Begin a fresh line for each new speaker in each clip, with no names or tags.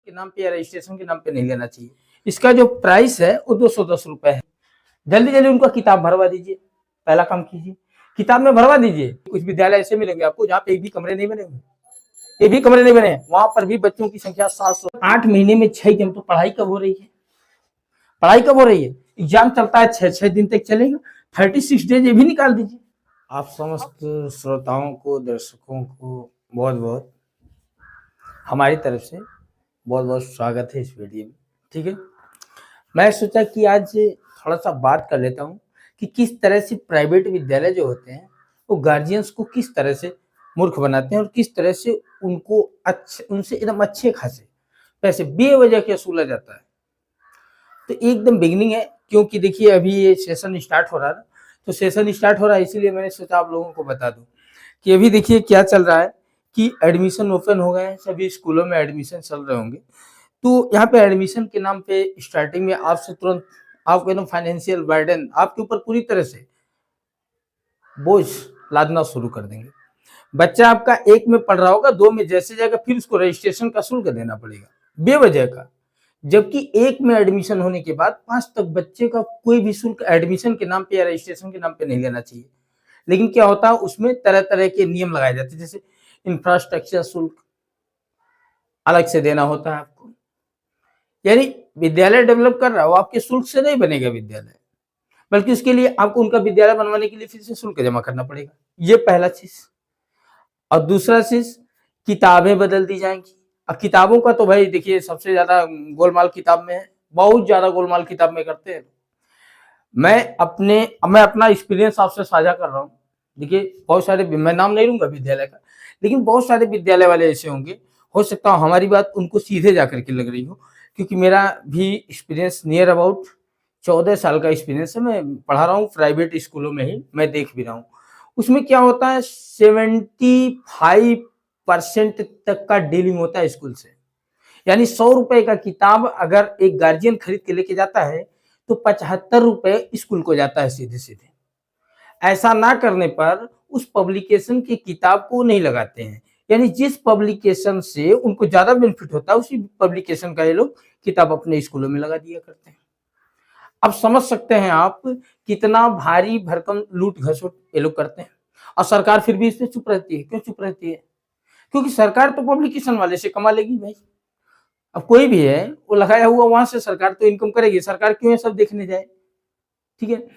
के नाम पे या रजिस्ट्रेशन के नाम पे नहीं लेना चाहिए। इसका जो प्राइस है वो 210 रुपए है। जल्दी जल्दी उनका किताब भरवा दीजिए, पहला काम कीजिए, किताब में भरवा दीजिए। कुछ विद्यालय ऐसे मिलेंगे आपको जहाँ पे एक भी कमरे नहीं बने हुए, एक भी कमरे नहीं बने, वहां पर भी बच्चों की संख्या 700। 8 महीने में 6 एग्जाम, तो पढ़ाई कब हो रही है? पढ़ाई कब हो रही है? एग्जाम चलता है 6 दिन तक चलेगा, 36 डेज ये भी निकाल दीजिए। आप समस्त श्रोताओं को, दर्शकों को बहुत बहुत हमारी तरफ से बहुत बहुत स्वागत है इस वीडियो में। ठीक है, मैं सोचा कि आज थोड़ा सा बात कर लेता हूँ कि किस तरह से प्राइवेट विद्यालय जो होते हैं वो गार्जियंस को किस तरह से मूर्ख बनाते हैं और किस तरह से उनको उनसे एकदम अच्छे खासे पैसे बेवजह के वसूला जाता है। तो एकदम बिगिनिंग है, क्योंकि देखिए अभी ये सेशन स्टार्ट हो रहा है, तो सेशन स्टार्ट हो रहा है इसीलिए मैंने सोचा आप लोगों को बता दूं कि अभी देखिए क्या चल रहा है कि एडमिशन ओपन हो गए हैं, सभी स्कूलों में एडमिशन चल रहे होंगे। तो यहाँ पे एडमिशन के नाम पे स्टार्टिंग में आपसे तुरंत आपको एकदम फाइनेंशियल बर्डन आपके ऊपर पूरी तरह से बोझ लादना शुरू कर देंगे। बच्चा आपका 1 में पढ़ रहा होगा, 2 में जैसे जाएगा फिर उसको रजिस्ट्रेशन का शुल्क देना पड़ेगा बेवजह का, जबकि 1 में एडमिशन होने के बाद 5 तक बच्चे का कोई भी शुल्क एडमिशन के नाम पे या रजिस्ट्रेशन के नाम पे नहीं लेना चाहिए। लेकिन क्या होता है उसमें तरह तरह के नियम लगाए जाते हैं, जैसे इंफ्रास्ट्रक्चर शुल्क अलग से देना होता है आपको, यानी विद्यालय डेवलप कर रहा हो आपके शुल्क से नहीं बनेगा विद्यालय, बल्कि उसके लिए आपको उनका विद्यालय बनवाने के लिए फिर से शुल्क जमा करना पड़ेगा। ये पहला चीज। और दूसरा चीज, किताबें बदल दी जाएंगी। अब किताबों का तो भाई देखिए सबसे ज्यादा गोलमाल किताब में है, बहुत ज्यादा गोलमाल किताब में करते हैं। मैं अपना एक्सपीरियंस आपसे साझा कर रहा हूँ। देखिए बहुत सारे, मैं नाम नहीं लूंगा विद्यालय का, लेकिन बहुत सारे विद्यालय वाले ऐसे होंगे, हो सकता है हमारी बात उनको सीधे जाकर के लग रही हो, क्योंकि मेरा भी एक्सपीरियंस नियर अबाउट 14 साल का एक्सपीरियंस है। मैं पढ़ा रहा हूँ प्राइवेट स्कूलों में ही, मैं देख भी रहा हूँ। उसमें क्या होता है 75% तक का डीलिंग होता है स्कूल से, यानी 100 रुपए का किताब अगर एक गार्जियन खरीद के लेके जाता है तो 75 रुपए स्कूल को जाता है सीधे सीधे। ऐसा ना करने पर उस पब्लिकेशन की किताब को नहीं लगाते हैं, यानी जिस पब्लिकेशन से उनको ज्यादा बेनिफिट होता है उसी पब्लिकेशन का ये लोग किताब अपने स्कूलों में लगा दिया करते हैं। अब समझ सकते हैं आप कितना भारी भरकम लूट घसोट ये लोग करते हैं, और सरकार फिर भी इस पे चुप रहती है। क्यों चुप रहती है? क्योंकि सरकार तो पब्लिकेशन वाले से कमा लेगी भाई। अब कोई भी है वो लगाया हुआ, वहां से सरकार तो इनकम करेगी, सरकार क्यों ये सब देखने जाए? ठीक है,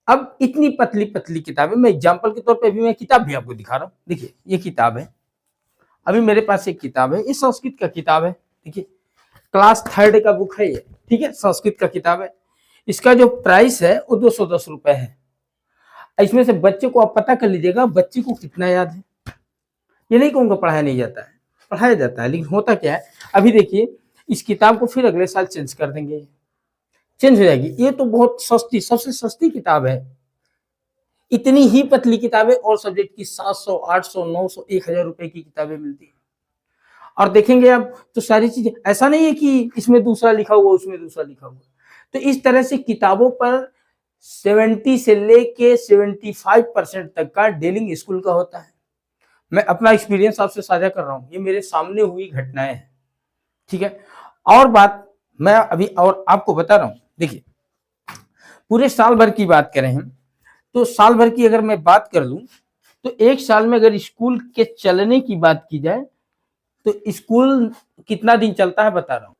अब इतनी पतली पतली किताबें, मैं एग्जाम्पल के तौर पे अभी मैं किताब भी आपको दिखा रहा हूँ। देखिए ये किताब है, अभी मेरे पास एक किताब है, ये संस्कृत का किताब है। देखिए क्लास 3rd का बुक है ये, ठीक है, संस्कृत का किताब है। इसका जो प्राइस है वो 210 रुपए है। इसमें से बच्चे को आप पता कर लीजिएगा बच्चे को कितना याद है। ये नहीं कहूँगा पढ़ाया नहीं जाता है, पढ़ाया जाता है, लेकिन होता क्या है, अभी देखिए इस किताब को फिर अगले साल चेंज कर देंगे, चेंज हो जाएगी। ये तो बहुत सस्ती, सबसे सस्ती किताब है। इतनी ही पतली किताबें और सब्जेक्ट की 700, 800, 900, 1000 रुपए की किताबें मिलती है। और देखेंगे आप तो सारी चीजें, ऐसा नहीं है कि इसमें दूसरा लिखा हुआ उसमें दूसरा लिखा हुआ। तो इस तरह से किताबों पर 70 से लेके 75% तक का डीलिंग स्कूल का होता है। मैं अपना एक्सपीरियंस आपसे साझा कर रहा हूँ, ये मेरे सामने हुई घटनाएं हैं। ठीक है, और बात मैं अभी और आपको बता रहा हूँ। देखिए पूरे साल भर की बात करें हम, तो साल भर की अगर मैं बात कर लूं तो एक साल में अगर स्कूल के चलने की बात की जाए तो स्कूल कितना दिन चलता है बता रहा हूं।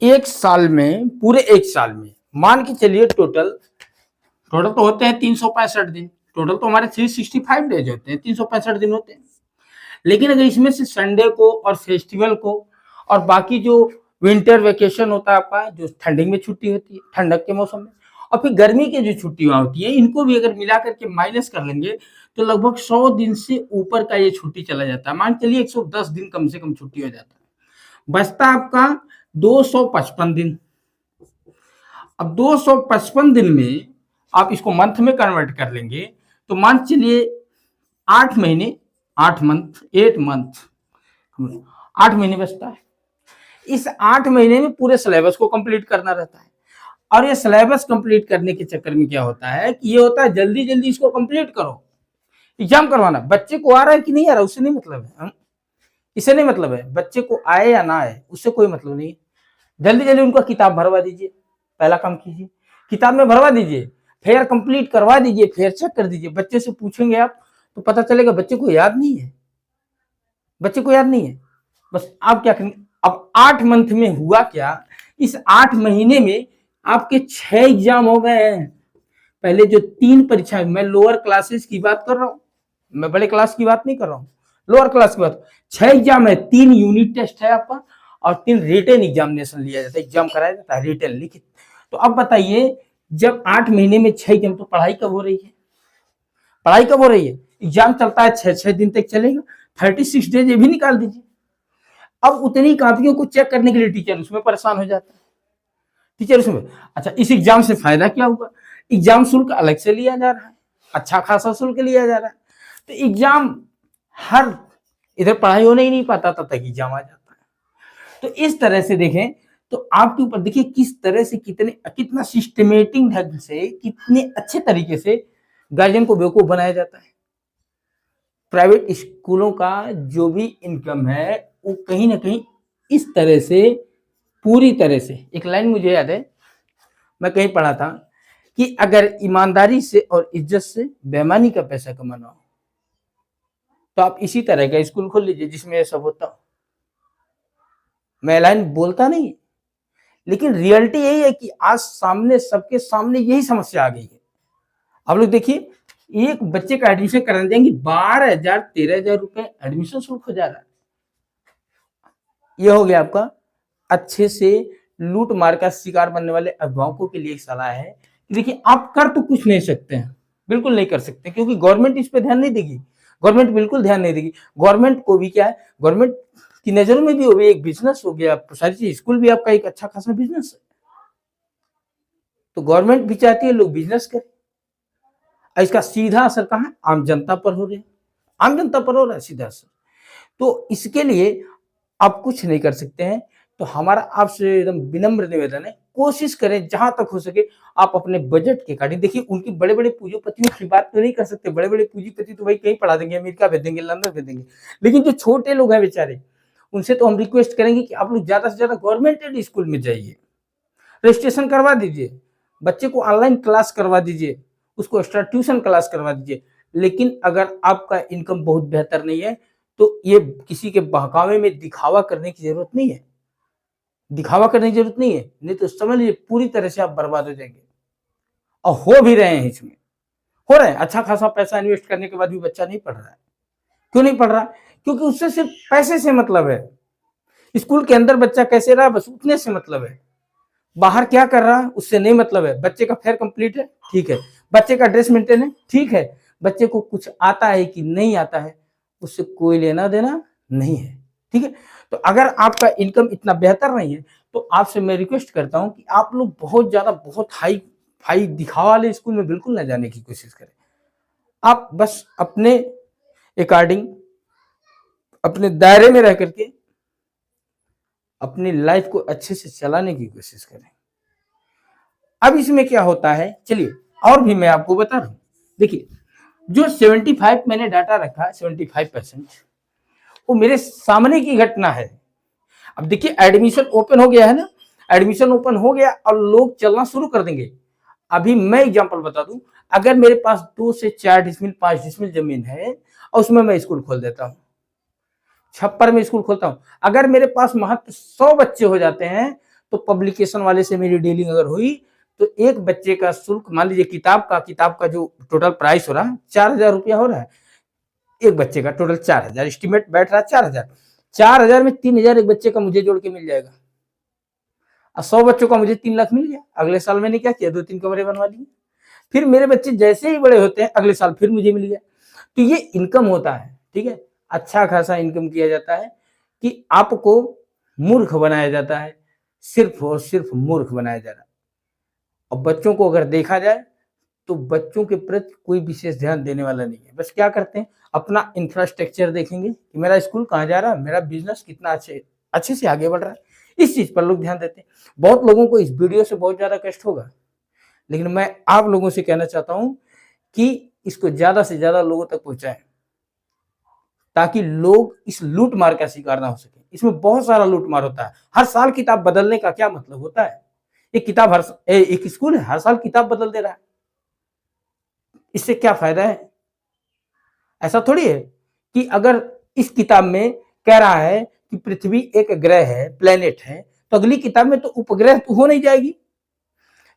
एक साल में, पूरे एक साल में मान के चलिए टोटल तो होते हैं 365 दिन। टोटल तो हमारे 365 डेज होते हैं, 365 दिन होते हैं। लेकिन अगर इसमें से संडे को और फेस्टिवल को और बाकी जो विंटर वेकेशन होता है आपका, जो ठंडी में छुट्टी होती है ठंडक के मौसम में, और फिर गर्मी की जो छुट्टियां होती है, इनको भी अगर मिला करके माइनस कर लेंगे तो लगभग 100 दिन से ऊपर का ये छुट्टी चला जाता है। मान चलिए 110 दिन कम से कम छुट्टी हो जाता है, बचता आपका 255 दिन। अब 255 दिन में आप इसको मंथ में कन्वर्ट कर लेंगे तो मान चलिए 8 महीने, 8 मंथ, 8 मंथ, 8 महीने बचता है। इस 8 महीने में पूरे सिलेबस को कंप्लीट करना रहता है, और ये सिलेबस कंप्लीट करने के चक्कर में क्या होता है कि ये होता है जल्दी जल्दी इसको कंप्लीट करो, एग्जाम करवाना। बच्चे को आ रहा है कि नहीं आ रहा उससे नहीं मतलब है, इससे नहीं मतलब है, बच्चे को आए या ना आए उससे कोई मतलब नहीं है। जल्दी जल्दी उनका किताब भरवा दीजिए, पहला काम कीजिए, किताब में भरवा दीजिए, फेयर कंप्लीट करवा दीजिए, फेयर चेक कर दीजिए। बच्चे से पूछेंगे आप तो पता चलेगा बच्चे को याद नहीं है, बच्चे को याद नहीं है। बस आप क्या करेंगे, अब 8 मंथ में हुआ क्या, इस 8 महीने में आपके 6 एग्जाम हो गए हैं। पहले जो 3 परीक्षाएं, मैं लोअर क्लासेस की बात कर रहा हूं, मैं बड़े क्लास की बात नहीं कर रहा हूं, लोअर क्लास की बात। 6 एग्जाम है, 3 यूनिट टेस्ट है आपका और 3 रिटन एग्जामिनेशन लिया जाता है, एग्जाम कराया जाता है रिटन लिखित। तो अब बताइए, जब 8 महीने में 6 एग्जाम, तो पढ़ाई कब हो रही है, पढ़ाई कब हो रही है। एग्जाम चलता है 6 दिन तक चलेगा, 36 डेज ये भी निकाल दीजिए। अब उतनी कापियों को चेक करने के लिए टीचर उसमें परेशान हो जाता है, टीचर उसमें। अच्छा, इस एग्जाम से फायदा क्या हुआ, एग्जाम शुल्क अलग से लिया जा रहा है, अच्छा खासा शुल्क लिया जा रहा है। तो एग्जाम हर इधर पढ़ाई होने ही नहीं पाता तब तक एग्जाम आ जाता है। तो इस तरह से देखें तो आपके ऊपर देखिए किस तरह से कितना सिस्टमेटिक ढंग से, कितने अच्छे तरीके से गार्जियन को बेवकूफ बनाया जाता है। प्राइवेट स्कूलों का जो भी इनकम है वो कहीं ना कहीं इस तरह से, पूरी तरह से, एक लाइन मुझे याद है, मैं कहीं पढ़ा था कि अगर ईमानदारी से और इज्जत से बेईमानी का पैसा कमाना हो तो आप इसी तरह का स्कूल खोल लीजिए जिसमें ये सब होता हो। मैं लाइन बोलता नहीं, लेकिन रियलिटी यही है कि आज सामने, सबके सामने यही समस्या आ गई है। आप लोग देखिए, एक बच्चे का एडमिशन कराने जाएंगे 12,000 13,000 रुपए एडमिशन शुल्क हो जा रहा है। यह हो गया आपका अच्छे से लूट मार का शिकार बनने वाले अभिभावकों के लिए एक सलाह है कि देखिए, आप कर तो कुछ नहीं सकते हैं, बिल्कुल नहीं कर सकते, क्योंकि गवर्नमेंट इस पे ध्यान नहीं देगी, गवर्नमेंट बिल्कुल ध्यान नहीं देगी। गवर्नमेंट को भी क्या है, गवर्नमेंट की नजरों में भी हो गया एक बिजनेस हो गया सारी चीज, स्कूल भी आपका एक अच्छा खासा बिजनेस है। तो गवर्नमेंट भी चाहती है लोग बिजनेस करें, और इसका सीधा असर कहाँ है, आम जनता पर हो रहा है, आम जनता पर हो रहा है सीधा असर। तो इसके लिए आप कुछ नहीं कर सकते हैं। तो हमारा आपसे एकदम विनम्र निवेदन है, कोशिश करें जहां तक हो सके आप अपने बजट के अकॉर्डिंग, देखिए उनकी बड़े बड़े पूंजीपतियों की बात तो नहीं कर सकते, बड़े बड़े पूंजीपति तो भाई कहीं पढ़ा देंगे, अमेरिका भेज देंगे, लंदन भेज देंगे, लेकिन जो छोटे लोग हैं बेचारे, उनसे तो हम रिक्वेस्ट करेंगे कि आप लोग ज्यादा से ज्यादा गवर्नमेंट स्कूल में जाइए, रजिस्ट्रेशन करवा दीजिए, बच्चे को ऑनलाइन क्लास करवा दीजिए, उसको एक्स्ट्रा ट्यूशन क्लास करवा दीजिए। लेकिन अगर आपका इनकम बहुत बेहतर नहीं है तो ये किसी के बहकावे में दिखावा करने की जरूरत नहीं है, दिखावा करने की जरूरत नहीं है, नहीं तो समझ लीजिए पूरी तरह से आप बर्बाद हो जाएंगे। और हो भी रहे हैं, इसमें हो रहे हैं, अच्छा खासा पैसा इन्वेस्ट करने के बाद भी बच्चा नहीं पढ़ रहा है। क्यों नहीं पढ़ रहा, क्योंकि उससे सिर्फ पैसे से मतलब है, स्कूल के अंदर बच्चा कैसे रहा बस उतने से मतलब है, बाहर क्या कर रहा है उससे नहीं मतलब है। बच्चे का फेयर कंप्लीट है, ठीक है, बच्चे का ड्रेस मेंटेन है, ठीक है, बच्चे को कुछ आता है कि नहीं आता है उससे कोई लेना देना नहीं है, ठीक है। तो अगर आपका इनकम इतना बेहतर नहीं है तो आपसे मैं रिक्वेस्ट करता हूं कि आप लोग बहुत ज्यादा, बहुत हाई हाई दिखावा वाले स्कूल में बिल्कुल ना जाने की कोशिश करें। आप बस अपने अकॉर्डिंग, अपने दायरे में रह करके अपनी लाइफ को अच्छे से चलाने की कोशिश करें। अब इसमें क्या होता है, चलिए और भी मैं आपको बता रहा हूं। देखिए, जो 75 मैंने डाटा रखा, 75% वो मेरे सामने की घटना है। अब देखिए, एडमिशन ओपन हो गया है ना, एडमिशन ओपन हो गया और लोग चलना शुरू कर देंगे। अभी मैं एग्जांपल बता दूं, अगर मेरे पास 2 से 4 डिसमिल 5 डिसमिल जमीन है और उसमें मैं स्कूल खोल देता हूं, छप्पर में स्कूल खोलता हूं, अगर मेरे पास महत्व 100 बच्चे हो जाते हैं तो पब्लिकेशन वाले से मेरी डीलिंग अगर हुई तो एक बच्चे का शुल्क, मान लीजिए किताब का जो टोटल प्राइस हो रहा है 4,000 रुपया हो रहा है, एक बच्चे का टोटल 4,000 एस्टिमेट बैठ रहा है, 4,000, 4,000 में 3,000 एक बच्चे का मुझे जोड़ के मिल जाएगा, और 100 बच्चों का मुझे 3 लाख मिल गया। अगले साल मैंने क्या किया, 2-3 कमरे बनवा लिए, फिर मेरे बच्चे जैसे ही बड़े होते हैं अगले साल फिर मुझे मिल गया। तो ये इनकम होता है, ठीक है, अच्छा खासा इनकम किया जाता है कि आपको मूर्ख बनाया जाता है, सिर्फ और सिर्फ मूर्ख बनाया जा रहा है। और बच्चों को अगर देखा जाए तो बच्चों के प्रति कोई विशेष ध्यान देने वाला नहीं है। बस क्या करते हैं, अपना इंफ्रास्ट्रक्चर देखेंगे कि मेरा स्कूल कहाँ जा रहा है, मेरा बिजनेस कितना अच्छे से आगे बढ़ रहा है, इस चीज पर लोग ध्यान देते हैं। बहुत लोगों को इस वीडियो से बहुत ज्यादा कष्ट होगा, लेकिन मैं आप लोगों से कहना चाहता हूं कि इसको ज्यादा से ज्यादा लोगों तक पहुंचाएं ताकि लोग इस लूट मार का शिकार ना हो सके। इसमें बहुत सारा लूट मार होता है। हर साल किताब बदलने का क्या मतलब होता है? एक किताब एक स्कूल है हर साल किताब बदल दे रहा है, इससे क्या फायदा है? ऐसा थोड़ी है कि अगर इस किताब में कह रहा है कि पृथ्वी एक ग्रह है, प्लेनेट है, तो अगली किताब में तो उपग्रह तो हो नहीं जाएगी।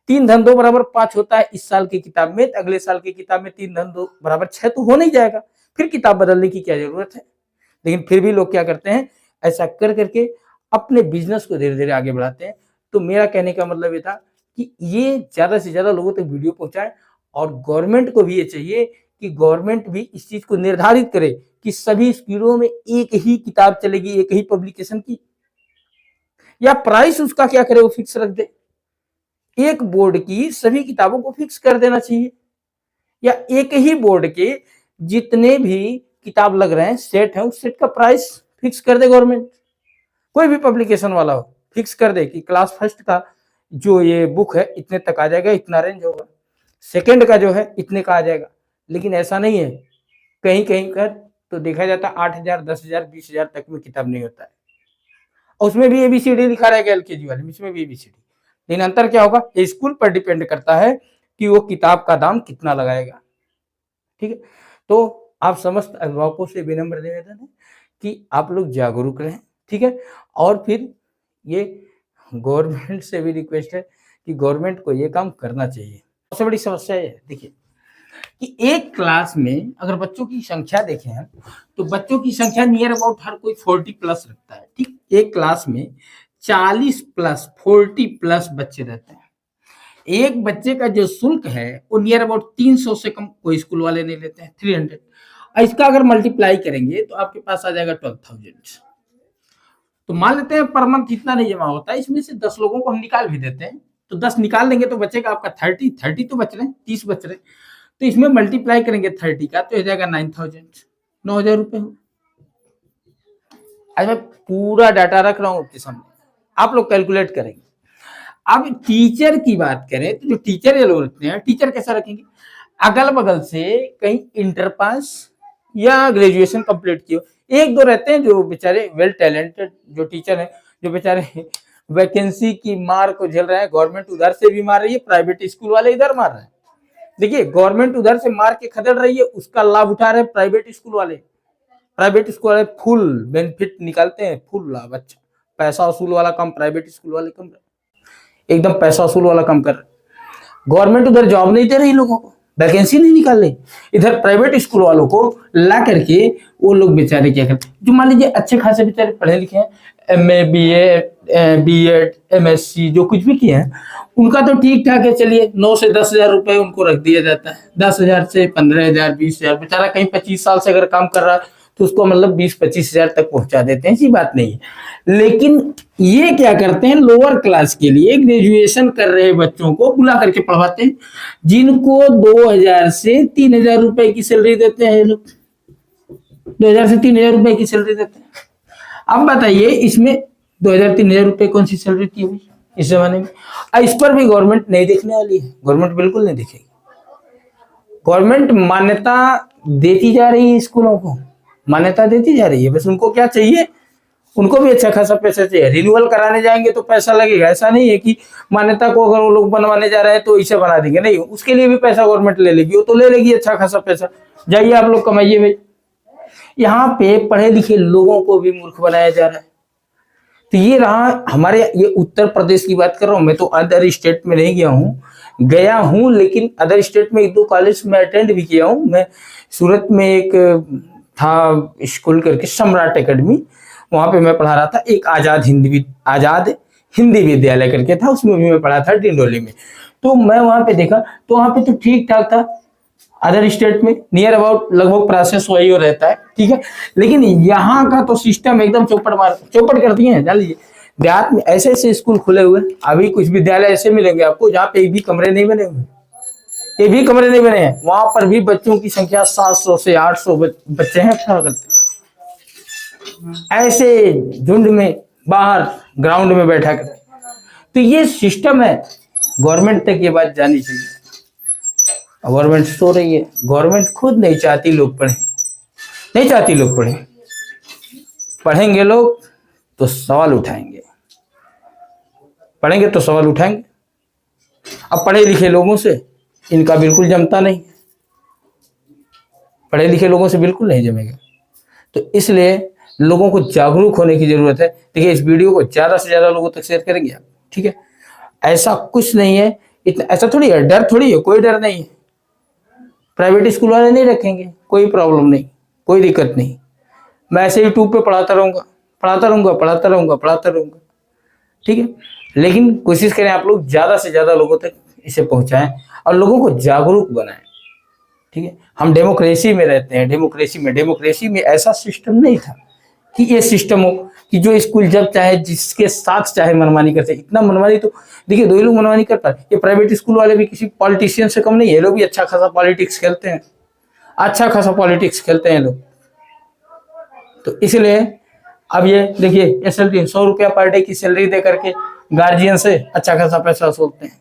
3 धन 2 बराबर 5 होता है इस साल की किताब में, तो अगले साल की किताब में 3 धन 2 बराबर 6 तो हो नहीं जाएगा। फिर किताब बदलने की क्या जरूरत है? लेकिन फिर भी लोग क्या करते हैं, ऐसा कर करके अपने बिजनेस को धीरे धीरे आगे बढ़ाते हैं। तो मेरा कहने का मतलब ये था कि ये ज्यादा से ज्यादा लोगों तक वीडियो पहुंचाए, और गवर्नमेंट को भी ये चाहिए कि गवर्नमेंट भी इस चीज को निर्धारित करे कि सभी स्कूलों में एक ही किताब चलेगी, एक ही पब्लिकेशन की, या प्राइस उसका क्या करे वो फिक्स रख दे। एक बोर्ड की सभी किताबों को फिक्स कर देना चाहिए, या एक ही बोर्ड के जितने भी किताब लग रहे हैं सेट है, उस सेट का प्राइस फिक्स कर दे गवर्नमेंट। कोई भी पब्लिकेशन वाला हो फिक्स कर दे कि क्लास फर्स्ट का जो ये बुक है इतने तक आ जाएगा, इतना रेंज होगा, सेकंड का जो है इतने का आ जाएगा। लेकिन ऐसा नहीं है, कहीं कहीं कर तो देखा जाता है 8,000 10,000 20,000 तक में किताब नहीं होता है, और उसमें भी ABCD लिखा रहेगा LKG वाले में, इसमें भी ABCD। लेकिन अंतर क्या होगा, ये स्कूल पर डिपेंड करता है कि वो किताब का दाम कितना लगाएगा। ठीक है, तो आप समस्त अभिभावकों से विनम्र निवेदन है कि आप लोग जागरूक रहें। ठीक है, और फिर ये गवर्नमेंट से भी रिक्वेस्ट है कि गवर्नमेंट को ये काम करना चाहिए। सबसे बड़ी समस्या है, देखिए कि एक क्लास में अगर बच्चों की संख्या देखें तो बच्चों की संख्या नियर अबाउट हर कोई 40 प्लस रखता है। ठीक, एक क्लास में 40 प्लस 40 प्लस बच्चे रहते हैं। एक बच्चे का जो शुल्क है वो नियर अबाउट 300 से कम कोई स्कूल वाले नहीं लेते हैं, 300। इसका अगर मल्टीप्लाई करेंगे तो आपके पास आ जाएगा 12,000। तो मान लेते हैं पर मंथ इतना नहीं जमा होता है, इसमें से 10 लोगों को हम निकाल भी देते हैं, तो 10 निकाल देंगे तो बचेगा आपका 30 तो बच रहे हैं, 30 बच रहे हैं। तो इसमें मल्टीप्लाई करेंगे 30 का तो हो जाएगा 9,000, 9,000 रुपए हो। आज मैं पूरा डाटा रख रहा हूँ आपके सामने, आप लोग कैलकुलेट करेंगे। अब टीचर की बात करें तो जो टीचर ये लोग रखते हैं, टीचर कैसा रखेंगे, अगल बगल से कहीं इंटर पास या ग्रेजुएशन कंप्लीट किए, एक दो रहते हैं जो बेचारे वेल टैलेंटेड जो टीचर हैं, जो बेचारे वैकेंसी की मार को झेल रहे हैं। गवर्नमेंट उधर से भी मार रही है, प्राइवेट स्कूल वाले इधर मार रहे हैं। देखिए गवर्नमेंट उधर से मार के खदेड़ रही है, उसका लाभ उठा रहे हैं प्राइवेट स्कूल वाले। प्राइवेट स्कूल वाले फुल बेनिफिट निकालते हैं, फुल लाभ। अच्छा, पैसा वसूल वाला काम प्राइवेट स्कूल वाले कम, एकदम पैसा वसूल वाला काम कर रहे। गवर्नमेंट उधर जॉब नहीं दे रही लोगों को, वैकेंसी नहीं निकाल रही, इधर प्राइवेट स्कूल वालों को ला करके वो लोग बेचारे क्या करते हैं, जो मान लीजिए अच्छे खासे बेचारे पढ़े लिखे हैं, MA BA BEd MSc जो कुछ भी किए हैं, उनका तो ठीक ठाक है। चलिए 9 से 10,000 रुपए उनको रख दिया जाता है, 10,000 से 15,000 20,000। बेचारा कहीं 25 साल से अगर काम कर रहा है तो उसको मतलब 20-25,000 तक पहुंचा देते हैं, ऐसी बात नहीं है। लेकिन ये क्या करते हैं, लोअर क्लास के लिए ग्रेजुएशन कर रहे बच्चों को बुला करके पढ़वाते हैं, जिनको 2,000 से 3,000 रुपए की सैलरी देते हैं। लोग 2,000 से 3,000 रुपए की सैलरी देते हैं। अब बताइए इसमें 2,000-3,000 रुपए कौन सी सैलरी थी भाई इस जमाने में? इस पर भी गवर्नमेंट नहीं देखने वाली है, गवर्नमेंट बिल्कुल नहीं देखेगी। गवर्नमेंट मान्यता देती जा रही है, स्कूलों को मान्यता देती जा रही है। बस उनको क्या चाहिए, उनको भी अच्छा खासा पैसा चाहिए। रिन्यूअल कराने जाएंगे तो पैसा लगेगा, ऐसा नहीं है कि मान्यता को अगर वो लोग बनवाने जा रहे हैं तो इसे बना देंगे, नहीं, उसके लिए भी पैसा गवर्नमेंट ले लेगी, वो तो ले लेगी अच्छा खासा पैसा। जाइए आप लोग कमाइए भाई। यहाँ पे पढ़े लिखे लोगों को भी मूर्ख बनाया जा रहा है। तो ये रहा हमारे, ये उत्तर प्रदेश की बात कर रहा हूँ मैं, तो अदर स्टेट में नहीं गया हूँ, लेकिन अदर स्टेट में 1-2 कॉलेज में अटेंड भी किया हूँ। मैं सूरत में एक था स्कूल करके सम्राट एकेडमी, वहां पे मैं पढ़ा रहा था। एक आजाद हिंदी विद्यालय करके था, उसमें भी मैं पढ़ा था डिंडोली में। तो मैं वहां पे देखा तो वहां पे तो ठीक ठाक था। अदर स्टेट में नियर अबाउट लगभग प्रोसेस वही हो रहता है, ठीक है। लेकिन यहाँ का तो सिस्टम एकदम चौपट कर दिए हैं। जान लीजिए देहात में ऐसे ऐसे स्कूल खुले हुए, अभी कुछ विद्यालय ऐसे मिलेंगे आपको जहाँ पे एक भी कमरे नहीं बने हुए, एक भी कमरे नहीं बने हैं। वहां पर भी बच्चों की संख्या 700 से 800 बच्चे हैं पढ़ा करते हैं, ऐसे झुंड में बाहर ग्राउंड में बैठा करते। तो ये सिस्टम है, गवर्नमेंट तक ये बात जानी चाहिए। गवर्नमेंट सो रही है, गवर्नमेंट खुद नहीं चाहती लोग पढ़े, नहीं चाहती लोग पढ़े। पढ़ेंगे लोग तो सवाल उठाएंगे, पढ़ेंगे तो सवाल उठाएंगे। अब पढ़े लिखे लोगों से इनका बिल्कुल जमता नहीं, पढ़े लिखे लोगों से बिल्कुल नहीं जमेगा। तो इसलिए लोगों को जागरूक होने की जरूरत है। देखिए, इस वीडियो को ज्यादा से ज्यादा लोगों तक शेयर करेंगे आप, ठीक है। ऐसा कुछ नहीं है, इतना ऐसा थोड़ी है, डर थोड़ी है, कोई डर नहीं है। प्राइवेट स्कूल वाले नहीं रखेंगे, कोई प्रॉब्लम नहीं, कोई दिक्कत नहीं। मैं ऐसे यूट्यूब पे पढ़ाता रहूंगा, पढ़ाता रहूंगा, पढ़ाता रहूंगा, पढ़ाता रहूंगा, ठीक है। लेकिन कोशिश करें आप लोग ज्यादा से ज्यादा लोगों तक इसे पहुंचाएं और लोगों को जागरूक बनाएं, ठीक है। हम डेमोक्रेसी में रहते हैं, डेमोक्रेसी में ऐसा सिस्टम नहीं था कि ये सिस्टम हो कि जो स्कूल जब चाहे जिसके साथ चाहे मनमानी करते। इतना मनमानी तो देखिए, दो ही लोग मनमानी कर पाए। ये प्राइवेट स्कूल वाले भी किसी पॉलिटिशियन से कम नहीं है, ये लोग भी अच्छा खासा पॉलिटिक्स खेलते हैं, अच्छा खासा पॉलिटिक्स खेलते हैं लोग। तो इसलिए अब ये देखिए, सैलरी 100 रुपया पर डे की सैलरी दे करके गार्जियन से अच्छा खासा पैसा वसूलते हैं।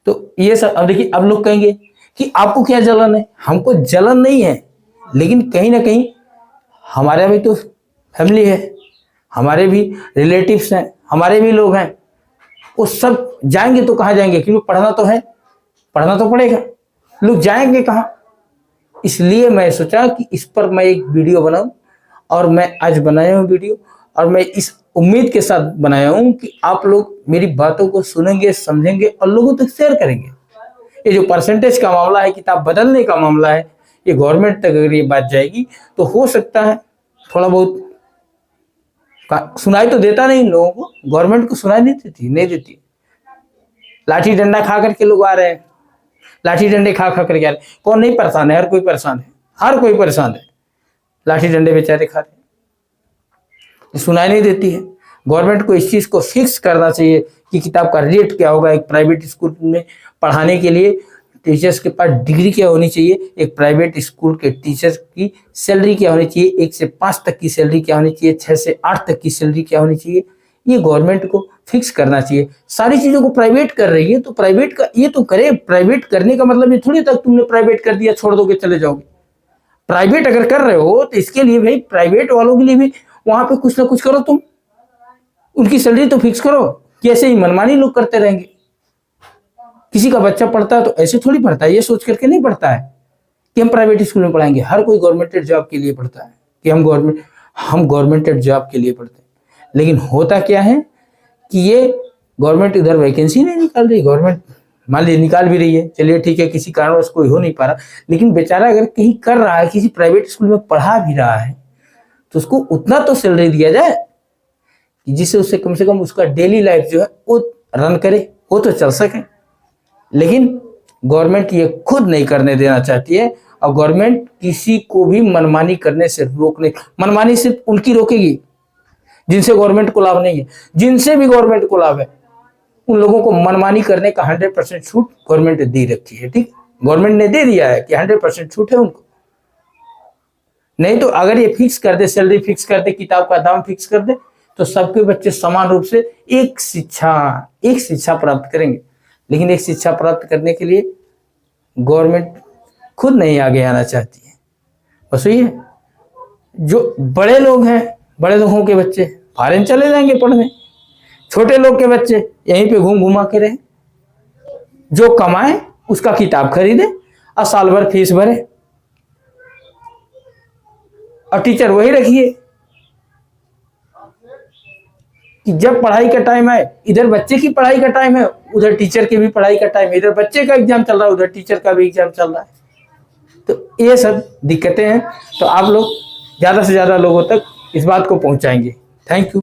तो ये सब अब देखिए, अब लोग कहेंगे कि आपको क्या जलन है। हमको जलन नहीं है, लेकिन कहीं ना कहीं हमारे भी तो फैमिली है, हमारे भी रिलेटिव्स हैं, हमारे भी लोग हैं। वो सब जाएंगे तो कहाँ जाएंगे, क्योंकि पढ़ना तो है, पढ़ना तो पड़ेगा। लोग जाएंगे कहाँ। इसलिए मैं सोचा कि इस पर मैं एक वीडियो बनाऊं, और मैं आज बनाया हूं वीडियो। और मैं इस उम्मीद के साथ बनाया हूं कि आप लोग मेरी बातों को सुनेंगे, समझेंगे और लोगों तक शेयर करेंगे। ये जो परसेंटेज का मामला है, किताब बदलने का मामला है, ये गवर्नमेंट तक अगर ये बात जाएगी तो हो सकता है थोड़ा बहुत सुनाई तो देता नहीं लोगों को, गवर्नमेंट को सुनाई नहीं देती। लाठी डंडा खा करके लोग आ रहे हैं, लाठी डंडे खा खा करके आ रहे हैं। कौन नहीं परेशान है, हर कोई परेशान है, हर कोई परेशान है। लाठी डंडे बेचारे खा रहे हैं, सुनाई नहीं देती है। गवर्नमेंट को इस चीज को फिक्स करना चाहिए कि किताब का रेट क्या होगा। एक प्राइवेट स्कूल में पढ़ाने के लिए टीचर्स के पास डिग्री क्या होनी चाहिए, एक प्राइवेट स्कूल के टीचर की सैलरी क्या होनी चाहिए, 1 से 5 तक की सैलरी क्या होनी चाहिए, 6 से 8 तक की सैलरी क्या होनी चाहिए, ये गवर्नमेंट को फिक्स करना चाहिए। सारी चीजों को प्राइवेट कर रही है तो प्राइवेट का ये तो करे। प्राइवेट करने का मतलब ये थोड़ी तक तुमने प्राइवेट कर दिया छोड़ दोगे चले जाओगे। प्राइवेट अगर कर रहे हो तो इसके लिए भाई प्राइवेट वालों के लिए भी वहां पे कुछ ना कुछ करो, तुम उनकी सैलरी तो फिक्स करो। कैसे ही मनमानी लोग करते रहेंगे। किसी का बच्चा पढ़ता है तो ऐसे थोड़ी पढ़ता है, ये सोच करके नहीं पढ़ता है कि हम प्राइवेट स्कूल में पढ़ाएंगे। हर कोई गवर्नमेंटेड जॉब के लिए पढ़ता है कि हम गवर्नमेंटेड जॉब के लिए पढ़ते हैं। लेकिन होता क्या है कि ये गवर्नमेंट इधर वैकेंसी नहीं निकाल रही। गवर्नमेंट मान लीजिए निकाल भी रही है, चलिए ठीक है, किसी कारणवश कोई हो नहीं पा रहा, लेकिन बेचारा अगर कहीं कर रहा है, किसी प्राइवेट स्कूल में पढ़ा भी रहा है, तो उसको उतना तो सैलरी दिया जाए कि जिससे उससे कम से कम उसका डेली लाइफ जो है वो रन करे, वो तो चल सके। लेकिन गवर्नमेंट ये खुद नहीं करने देना चाहती है। और गवर्नमेंट किसी को भी मनमानी करने से रोकने, मनमानी सिर्फ उनकी रोकेगी जिनसे गवर्नमेंट को लाभ नहीं है। जिनसे भी गवर्नमेंट को लाभ है उन लोगों को मनमानी करने का 100% छूट गवर्नमेंट ने दे रखी है। ठीक, गवर्नमेंट ने दे दिया है कि 100% छूट है उनको। नहीं तो अगर ये फिक्स कर दे, सैलरी फिक्स कर दे, किताब का दाम फिक्स कर दे, तो सबके बच्चे समान रूप से एक शिक्षा प्राप्त करेंगे। लेकिन एक शिक्षा प्राप्त करने के लिए गवर्नमेंट खुद नहीं आगे आना चाहती है। बस ये जो बड़े लोग हैं, बड़े लोगों के बच्चे फॉरेन चले जाएंगे पढ़ने, छोटे लोग के बच्चे यहीं पे घूम घुमा के रहे। जो कमाए उसका किताब खरीदे और साल भर फीस भरे, और टीचर वही रखिए कि जब पढ़ाई का टाइम है, इधर बच्चे की पढ़ाई का टाइम है, उधर टीचर की भी पढ़ाई का टाइम है। इधर बच्चे का एग्जाम चल रहा है, उधर टीचर का भी एग्जाम चल रहा है। तो ये सब दिक्कतें हैं। तो आप लोग ज्यादा से ज्यादा लोगों तक इस बात को पहुंचाएंगे। Thank you.